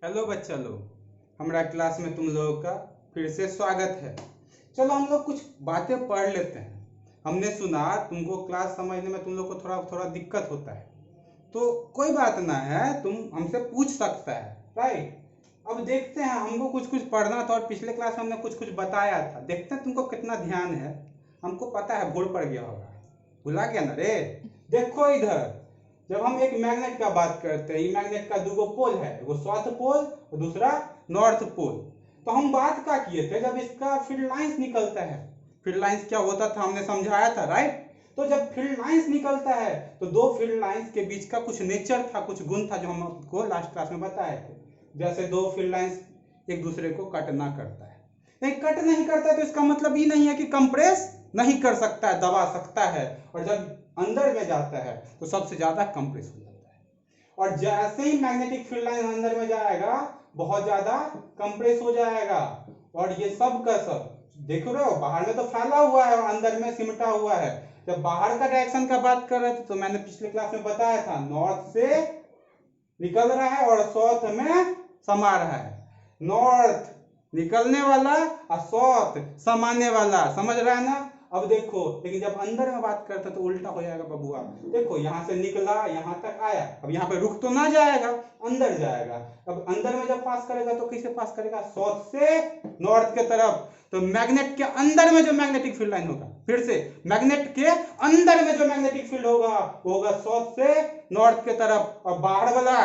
Hello बच्चा लोग, हमारा क्लास में तुम लोगों का फिर से स्वागत है। चलो हम लोग कुछ बातें पढ़ लेते हैं। हमने सुना तुमको क्लास समझने में तुम लोग को थोड़ा थोड़ा दिक्कत होता है, तो कोई बात ना है, तुम हमसे पूछ सकता है, राइट। अब देखते हैं, हमको कुछ कुछ पढ़ना था और पिछले क्लास में हमने कुछ कुछ बताया था। देखते हैं तुमको कितना ध्यान है। हमको पता है भूल पड़ गया होगा, भुला गया ना रे। देखो इधर, जब हम एक मैग्नेट का बात करते हैं, मैग्नेट का दो पोल है, वो साउथ पोल और दूसरा नॉर्थ पोल। तो हम बात क्या किए थे, जब इसका फील्ड लाइंस निकलता है, फील्ड लाइंस क्या होता था हमने समझाया था, राइट। तो जब फील्ड लाइंस निकलता है तो दो फील्ड लाइंस के बीच का कुछ नेचर था, कुछ गुण था, जो हम आपको लास्ट क्लास में बताए थे। जैसे दो फील्ड लाइंस एक दूसरे को कट ना करता है, नहीं कट नहीं करता है तो इसका मतलब ये नहीं है कि कंप्रेस नहीं कर सकता है, दबा सकता है। और जब अंदर में जाता है तो सबसे ज्यादा कंप्रेस हो जाता है। और जैसे ही मैग्नेटिक फील्ड लाइन अंदर में जाएगा, बहुत ज्यादा कंप्रेस हो जाएगा। और ये सब का सब देख रहे हो, बाहर में तो फैला हुआ है और अंदर में सिमटा हुआ है। जब बाहर का डायरेक्शन का बात कर रहे थे तो मैंने पिछले क्लास में बताया था, नॉर्थ से निकल रहा है और साउथ में समा रहा है। नॉर्थ निकलने वाला और साउथ समाने वाला, समझ रहा है ना। अब देखो, लेकिन जब अंदर में बात करते तो उल्टा हो जाएगा बबुआ। देखो यहाँ से निकला, यहाँ तक आया, अब यहाँ पे रुक तो ना जाएगा, अंदर जाएगा। अब अंदर में जब पास करेगा तो कैसे पास करेगा, साउथ से नॉर्थ के तरफ। तो मैग्नेट के अंदर में जो मैग्नेटिक फील्ड लाइन होगा, फिर से मैग्नेट के अंदर में जो मैग्नेटिक फील्ड होगा वो होगा साउथ से नॉर्थ के तरफ, और बाहर वाला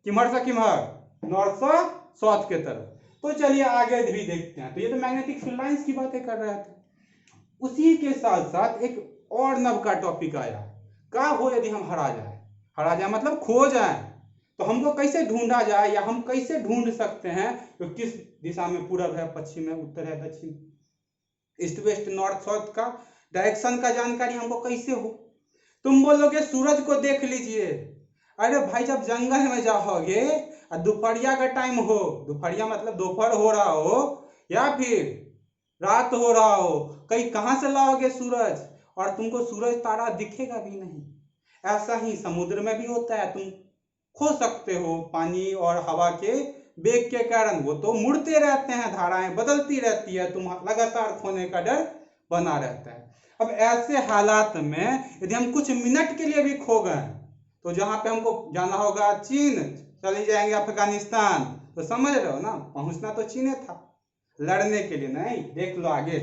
किमर से किमर, नॉर्थ से साउथ के तरफ। तो चलिए आगे भी देखते हैं। तो ये तो मैग्नेटिक फील्ड लाइंस की बातें कर रहे थे। उसी के साथ साथ एक और नव का टॉपिक आया, क्या हो यदि हम हरा जाए। हरा जाए मतलब खो जाए, तो हमको कैसे ढूंढा जाए, या हम कैसे ढूंढ सकते हैं तो किस दिशा में पूरब है, पश्चिम है, उत्तर है, दक्षिण, ईस्ट वेस्ट, नॉर्थ साउथ का डायरेक्शन का जानकारी हमको कैसे हो। तुम बोलोगे सूरज को देख लीजिए। अरे भाई, जब जंगल में जाओगे और दोपहरिया का टाइम हो, दोपहरिया मतलब दोपहर हो रहा हो या फिर रात हो रहा हो, कहीं कहां से लाओगे सूरज, और तुमको सूरज तारा दिखेगा भी नहीं। ऐसा ही समुद्र में भी होता है, तुम खो सकते हो पानी और हवा के वेग के कारण। वो तो मुड़ते रहते हैं, धाराएं बदलती रहती है, तुम लगातार खोने का डर बना रहता है। अब ऐसे हालात में यदि हम कुछ मिनट के लिए भी खो गए, तो जहां पे हमको जाना होगा चीन, चले जाएंगे अफगानिस्तान, तो समझ रहे हो ना, पहुंचना तो चीन था, लड़ने के लिए नहीं। देख लो आगे,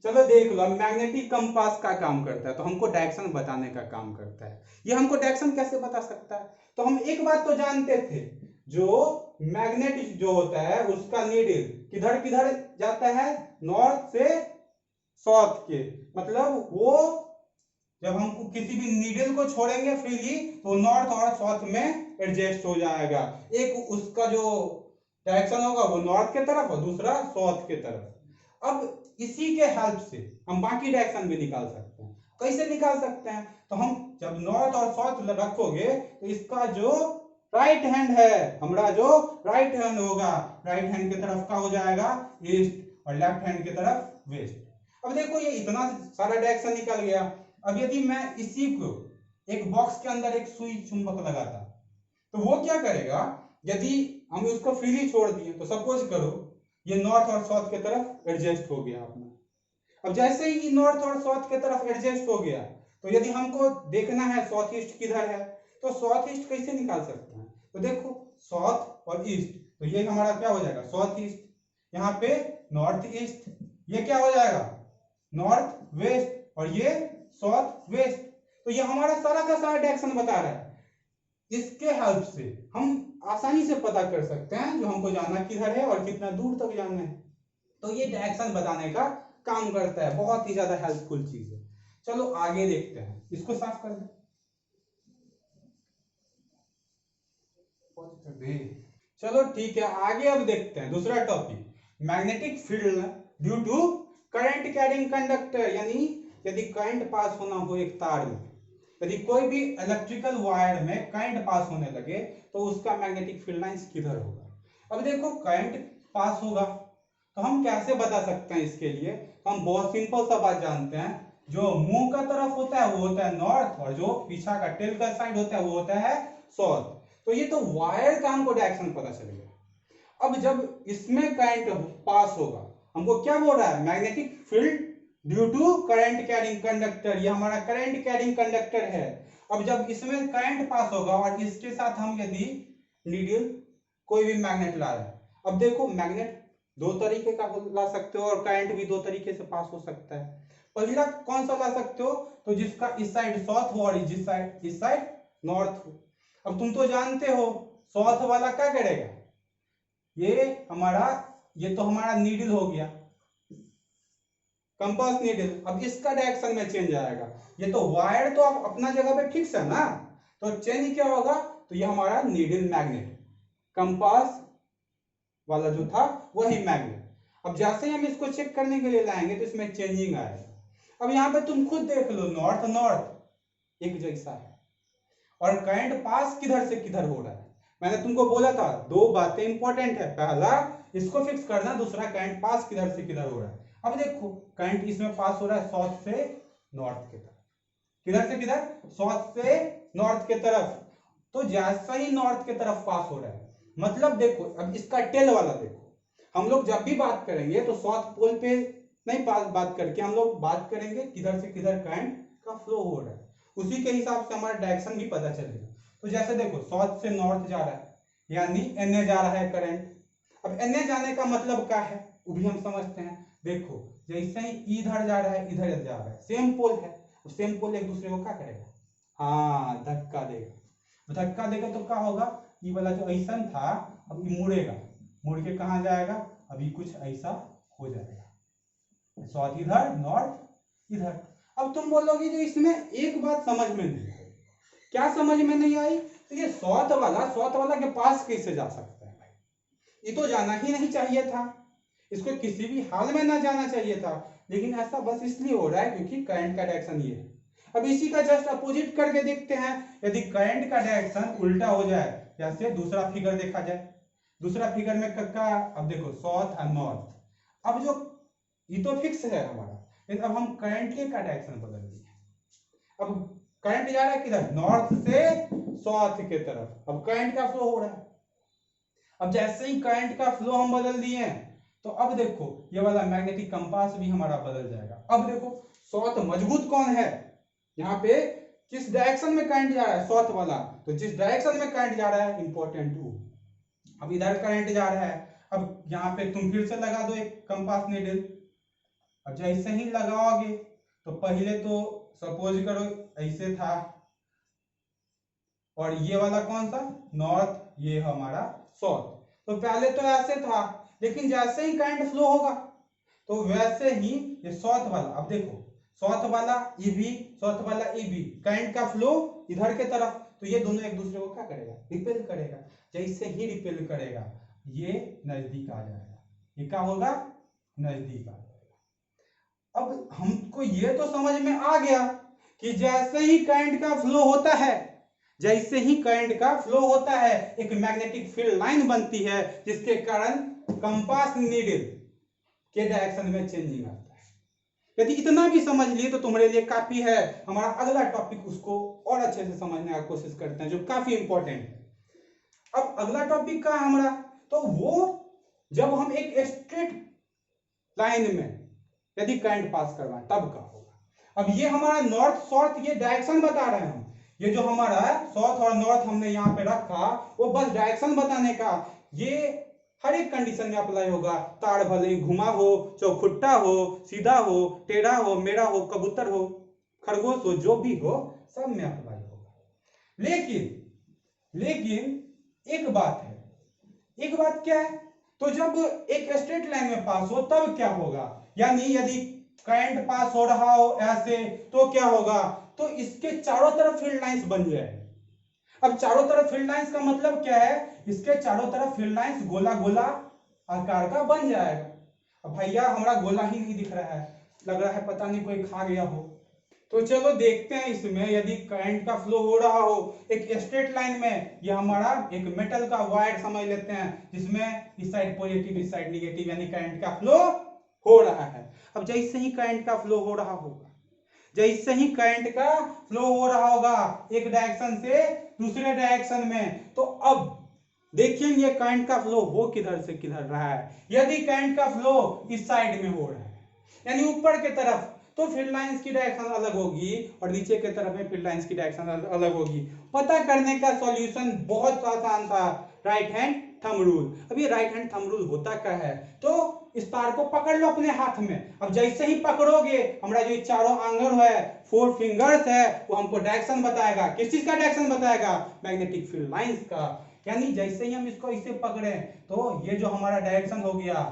चलो देख लो। मैग्नेटिक कंपास का काम करता है, तो हमको डायरेक्शन बताने का काम करता है। ये हमको डायरेक्शन कैसे बता सकता है, तो हम एक बात तो जानते थे, जो मैग्नेट जो होता है उसका नीडल किधर किधर जाता है, नॉर्थ से साउथ के। मतलब वो जब हम किसी भी नीडल को छोड़ेंगे फ्रीली तो नॉर्थ और साउथ में एडजस्ट हो जाएगा। एक उसका जो डायरेक्शन होगा वो नॉर्थ के तरफ और दूसरा साउथ के तरफ। अब इसी के हेल्प से हम बाकी डायरेक्शन भी निकाल सकते हैं। कैसे निकाल सकते हैं, तो हम जब नॉर्थ और साउथ रखोगे तो इसका जो राइट हैंड है, हमारा जो राइट हैंड होगा, राइट हैंड की तरफ का हो जाएगा ईस्ट और लेफ्ट हैंड की तरफ वेस्ट। अब देखो ये इतना सारा डायरेक्शन निकल गया। अब यदि मैं इसी को एक बॉक्स के अंदर एक सुई चुंबक लगाता, तो वो क्या करेगा, यदि हम उसको फ्रीली छोड़ दिए तो सपोज करो ये नॉर्थ और साउथ की तरफ एडजस्ट हो गया अपना। अब जैसे ही नॉर्थ और साउथ की तरफ एडजस्ट हो गया, तो यदि हमको देखना है साउथ ईस्ट किधर है, तो साउथ ईस्ट कैसे निकाल सकते हैं, तो देखो साउथ और ईस्ट, तो ये हमारा क्या हो जाएगा, साउथ ईस्ट। यहाँ पे नॉर्थ ईस्ट, ये क्या हो जाएगा, नॉर्थ वेस्ट, और ये साउथ वेस्ट। तो ये हमारा सारा का सारा डायरेक्शन बता रहा है। इसके हेल्प से हम आसानी से पता कर सकते हैं जो हमको जाना किधर है और कितना दूर तक जाना है। तो ये डायरेक्शन बताने का काम करता है, बहुत ही ज्यादा हेल्पफुल चीज है। चलो आगे देखते हैं, इसको साफ कर दे। चलो ठीक है, आगे अब देखते हैं दूसरा topic, magnetic field due to current carrying conductor. यानी यदि करंट पास होना हो एक तार में, यदि कोई भी इलेक्ट्रिकल वायर में करंट पास होने लगे, तो उसका मैग्नेटिक फील्ड लाइंस किधर होगा। अब देखो करंट पास होगा तो हम कैसे बता सकते हैं, इसके लिए हम बहुत सिंपल सा बात जानते हैं, जो मुंह का तरफ होता है वो होता है नॉर्थ, और जो पीछा का टेल का साइड होता है वो होता है साउथ। तो ये तो वायर का हमको डायरेक्शन पता चल गया। अब जब इसमें करंट पास होगा, हमको क्या बोल रहा है, magnetic field due to current carrying conductor, ये हमारा करंट कैरिंग कंडक्टर है। अब जब इसमें करंट पास होगा और इसके साथ हम यदि नीडल कोई भी मैग्नेट ला रहे हैं, अब देखो मैग्नेट दो तरीके का ला सकते हो और करंट भी दो तरीके से पास हो सकता है। पहला कौन सा ला सकते हो, तो जिसका इस साइड साउथ हो और इस साइड नॉर्थ हो। अब तुम तो जानते हो साउथ वाला क्या करेगा, ये तो हमारा नीडल हो गया, कंपास नीडल। अब इसका डायरेक्शन में चेंज आएगा, ये तो वायर तो अब अपना जगह पे फिक्स है ना, तो चेंज क्या होगा, तो ये हमारा नीडल मैग्नेट, कंपास वाला जो था वही मैग्नेट। अब जैसे ही हम इसको चेक करने के लिए लाएंगे तो इसमें चेंजिंग आएगा। अब यहाँ पे तुम खुद देख लो, नॉर्थ नॉर्थ एक जैसा है और करंट पास किधर से किधर हो रहा है। मैंने तुमको बोला था दो बातें इंपॉर्टेंट है, पहला इसको फिक्स करना, दूसरा करंट पास किधर से किधर हो रहा है। अब देखो करंट इसमें पास हो रहा है साउथ से नॉर्थ की तरफ, किधर से किधर, साउथ से नॉर्थ की तरफ। तो जैसा ही नॉर्थ की तरफ पास हो रहा है, मतलब देखो अब इसका टेल वाला देखो, हम लोग जब भी बात करेंगे तो साउथ पोल पे नहीं बात करके हम लोग बात करेंगे किधर से किधर करंट का फ्लो हो रहा है, उसी के हिसाब से हमारा डायरेक्शन भी पता चलेगा। तो जैसे देखो साउथ से नॉर्थ जा रहा है यानी एनए जा रहा है करंट। अब एनए जाने का मतलब क्या है वो भी हम समझते हैं। देखो जैसे ही इधर जा रहा है इधर जा रहा है, सेम पोल है, सेम पोल एक दूसरे को क्या करेगा, हाँ धक्का देगा। धक्का देगा तो क्या होगा, ये वाला जो ऐसा था अब ये मुड़ेगा, मुड़ के कहाँ जाएगा, अभी कुछ ऐसा हो जाएगा, साउथ इधर नॉर्थ इधर। अब तुम बोलोगे जो इसमें एक बात समझ में नहीं आई, क्या समझ में नहीं आई, तो ये साउथ वाला के पास कैसे जा सकता है भाई, ये तो जाना ही नहीं चाहिए था, इसको किसी भी हाल में ना जाना चाहिए था, लेकिन ऐसा बस इसलिए हो रहा है क्योंकि करंट का डायरेक्शन ये है। अब इसी का जस्ट अपोजिट करके देखते हैं, यदि करंट का डायरेक्शन उल्टा हो जाए, जैसे दूसरा फिगर देखा जाए, दूसरा फिगर में कक्का, अब देखो साउथ और नॉर्थ, अब जो ये तो फिक्स है हमारा, लेकिन अब हम करंट के का डायरेक्शन बदल दिए। अब करंट जा रहा है किधर, नॉर्थ से साउथ के तरफ, अब करंट का फ्लो हो रहा है। अब जैसे ही करंट का फ्लो हम बदल दिए तो अब देखो ये वाला मैग्नेटिक कंपास भी हमारा बदल जाएगा। अब देखो साउथ मजबूत कौन है, यहाँ पे किस डायरेक्शन में करंट जा रहा है, साउथ वाला, तो जिस डायरेक्शन में करंट जा रहा है इंपॉर्टेंट टू। अब इधर करंट जा रहा है, अब यहाँ पे तुम फिर से लगा दो एक कंपास नीडल। अब जैसे ही लगाओगे तो पहले तो सपोज करो ऐसे था और ये वाला कौन सा नॉर्थ, ये हमारा साउथ, तो पहले तो ऐसे था, लेकिन जैसे ही करंट फ्लो होगा तो वैसे ही ये साउथ वाला, अब देखो साउथ वाला ई भी, साउथ वाला ई भी, करंट का फ्लो इधर के तरफ, तो ये दोनों एक दूसरे को क्या करेगा, रिपेल करेगा। जैसे ही रिपेल करेगा ये नजदीक आ जाएगा, ये क्या होगा, नजदीक आ जाएगा। अब हमको ये तो समझ में आ गया कि जैसे ही करंट का फ्लो होता है, जैसे ही करंट का फ्लो होता है एक मैग्नेटिक फील्ड लाइन बनती है, जिसके कारण कंपास नीडल के डायरेक्शन में चेंजिंग आता है। यदि इतना भी समझ लिए तो तुम्हारे लिए काफी है। हमारा अगला टॉपिक उसको और अच्छे से समझने की कोशिश करते हैं, जो काफी इंपॉर्टेंट है। अब अगला टॉपिक का हमारा, तो वो जब हम एक स्ट्रेट लाइन में यदि करंट पास करवाएं तब का होगा। अब ये हमारा नॉर्थ साउथ ये डायरेक्शन बता रहे हैं हम, ये जो हमारा साउथ और नॉर्थ हमने यहाँ पे रखा वो बस डायरेक्शन बताने का, ये हर एक कंडीशन में अप्लाई होगा। तार भले घुमा हो, चौखुट्टा हो, सीधा हो, टेढ़ा हो, मेढ़ा हो, कबूतर हो, खरगोश हो, जो भी हो सब में अप्लाई होगा। लेकिन एक बात है, एक बात क्या है, तो जब एक स्ट्रेट लाइन में पास हो तब क्या होगा, यानी यदि करंट पास हो रहा हो ऐसे तो क्या होगा, तो इसके चारों तरफ फील्ड लाइंस बन जाएगी। अब चारों तरफ फील्ड लाइंस का मतलब क्या है, इसके चारों तरफ फील्ड लाइंस गोला गोला आकार का बन जाएगा। अब भैया हमारा गोला ही नहीं दिख रहा है, लग रहा है पता नहीं कोई खा गया हो। तो चलो देखते हैं इसमें, यदि करंट का फ्लो हो रहा हो एक स्ट्रेट लाइन में, ये हमारा एक मेटल का वायर समझ लेते हैं, जिसमें इस साइड पॉजिटिव इस साइड निगेटिव, यानी करंट का फ्लो हो रहा है। अब जैसे ही करंट का फ्लो हो रहा होगा, जैसे ही करंट का फ्लो हो रहा होगा एक डायरेक्शन से दूसरे डायरेक्शन में, तो अब देखेंगे करंट का फ्लो हो किधर से किधर रहा है। यदि करंट का फ्लो इस साइड में हो रहा है यानी ऊपर के तरफ, तो फील्ड लाइंस की डायरेक्शन अलग होगी और नीचे के तरफ में फील्ड लाइंस की डायरेक्शन अलग होगी। पता करने का सॉल्यूशन बहुत आसान था, राइट हैंड थंब रूल। अब ये राइट हैंड थंब रूल होता क्या है, तो इस तार को पकड़ लो अपने हाथ में। अब जैसे ही पकड़ोगे हमारा जो चारों आंगन है, 4 फिंगर्स है, वो हमको डायरेक्शन बताएगा। किस चीज का डायरेक्शन बताएगा, मैग्नेटिक फील्ड लाइंस का। यानी जैसे ही हम इसको इसे पकड़े तो ये जो हमारा डायरेक्शन हो गया,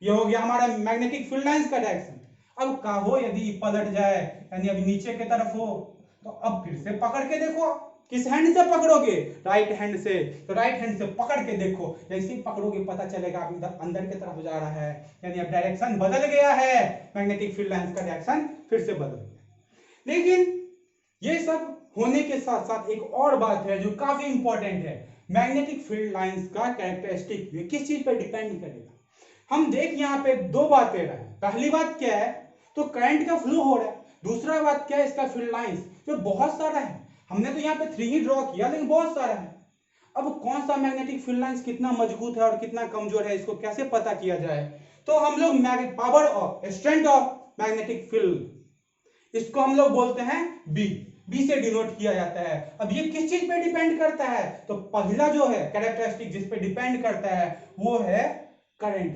ये हो गया हमारा मैग्नेटिक फील्ड लाइंस का डायरेक्शन। अब कहो यदि पलट जाए यानी अभी नीचे की तरफ हो, तो अब फिर से पकड़ के देखो। किस हैंड से पकड़ोगे, राइट हैंड से। तो राइट हैंड से पकड़ के देखो, जैसे ही पकड़ोगे पता चलेगा अब इधर अंदर की तरफ जा रहा है, यानी अब डायरेक्शन बदल गया है, मैग्नेटिक फील्ड लाइंस का डायरेक्शन फिर से बदल गया। लेकिन ये सब होने के साथ साथ एक और बात है जो काफी इंपॉर्टेंट है, मैग्नेटिक फील्ड लाइंस का कैरेक्टरिस्टिक। ये किस चीज पर डिपेंड करेगा, हम देख यहाँ पे दो बातें रहे। पहली बात क्या है, तो करंट का फ्लो हो रहा है। दूसरा बात क्या है, इसका फील्ड लाइंस जो बहुत सारा है। हमने तो यहाँ पे 3 ही ड्रॉ किया, लेकिन बहुत सारा है। अब कौन सा मैग्नेटिक फील्ड लाइंस कितना मजबूत है और कितना कमजोर है, इसको कैसे पता किया जाए, तो हम लोग power of strength of magnetic field, इसको हम लोग बोलते हैं बी से डिनोट किया जाता है। अब ये किस चीज पे डिपेंड करता है, तो पहला जो है कैरेक्टरिस्टिक जिस पे डिपेंड करता है वो है करंट,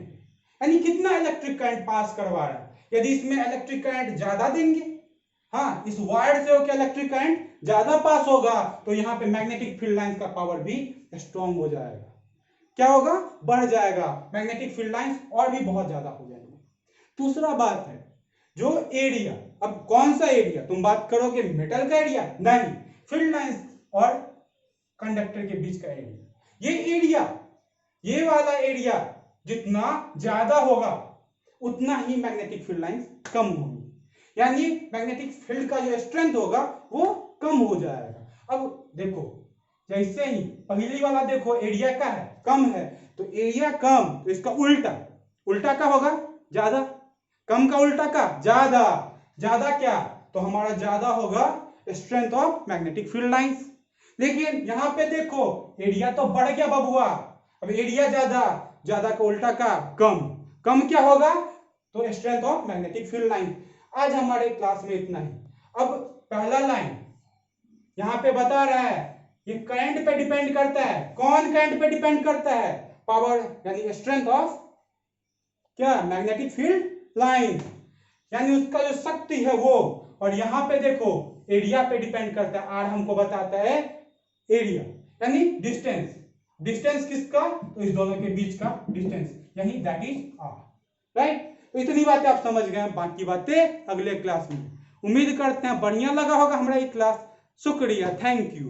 यानी कितना इलेक्ट्रिक करंट पास करवा रहा है। यदि इसमें इलेक्ट्रिक करंट ज्यादा देंगे, हाँ इस वायर से होकर इलेक्ट्रिक करंट ज्यादा पास होगा, तो यहाँ पे मैग्नेटिक फील्ड लाइंस का पावर भी स्ट्रॉन्ग हो जाएगा। क्या होगा, बढ़ जाएगा, मैग्नेटिक फील्ड लाइंस और भी बहुत ज्यादा हो जाएंगे। दूसरा बात है जो एरिया। अब कौन सा एरिया, तुम बात करोगे मेटल का एरिया, नहीं, फील्ड लाइंस और कंडक्टर के बीच का एरिया। ये एरिया, ये वाला एरिया जितना ज्यादा होगा उतना ही मैग्नेटिक फील्ड लाइंस कम होगी, यानी मैग्नेटिक फील्ड का जो स्ट्रेंथ होगा वो कम हो जाएगा। अब देखो जैसे ही पहली वाला देखो एरिया का है कम है, तो एरिया कम, तो इसका उल्टा, उल्टा का होगा ज्यादा, कम का उल्टा का ज्यादा, ज्यादा क्या, तो हमारा ज्यादा होगा strength of magnetic field lines. लेकिन यहां पे देखो एरिया तो बढ़ गया बबुआ, अब एरिया ज्यादा, ज्यादा का उल्टा का कम, कम क्या होगा, तो strength of magnetic field line. आज हमारे क्लास में इतना ही। अब पहला लाइन यहां पे बता रहा है ये करंट पे डिपेंड करता है। कौन करंट पे डिपेंड करता है, पावर यानी स्ट्रेंथ ऑफ क्या, मैग्नेटिक फील्ड लाइन, यानी उसका जो शक्ति है वो। और यहां पे देखो एरिया पे डिपेंड करता है, आर हमको बताता है एरिया यानी डिस्टेंस। डिस्टेंस किसका, तो इस दोनों के बीच का डिस्टेंस, यानी दैट इज आर, राइट। तो इतनी बातें आप समझ गए, बाकी बातें अगले क्लास में। उम्मीद करते हैं बढ़िया लगा होगा हमारा ये क्लास। शुक्रिया, थैंक यू।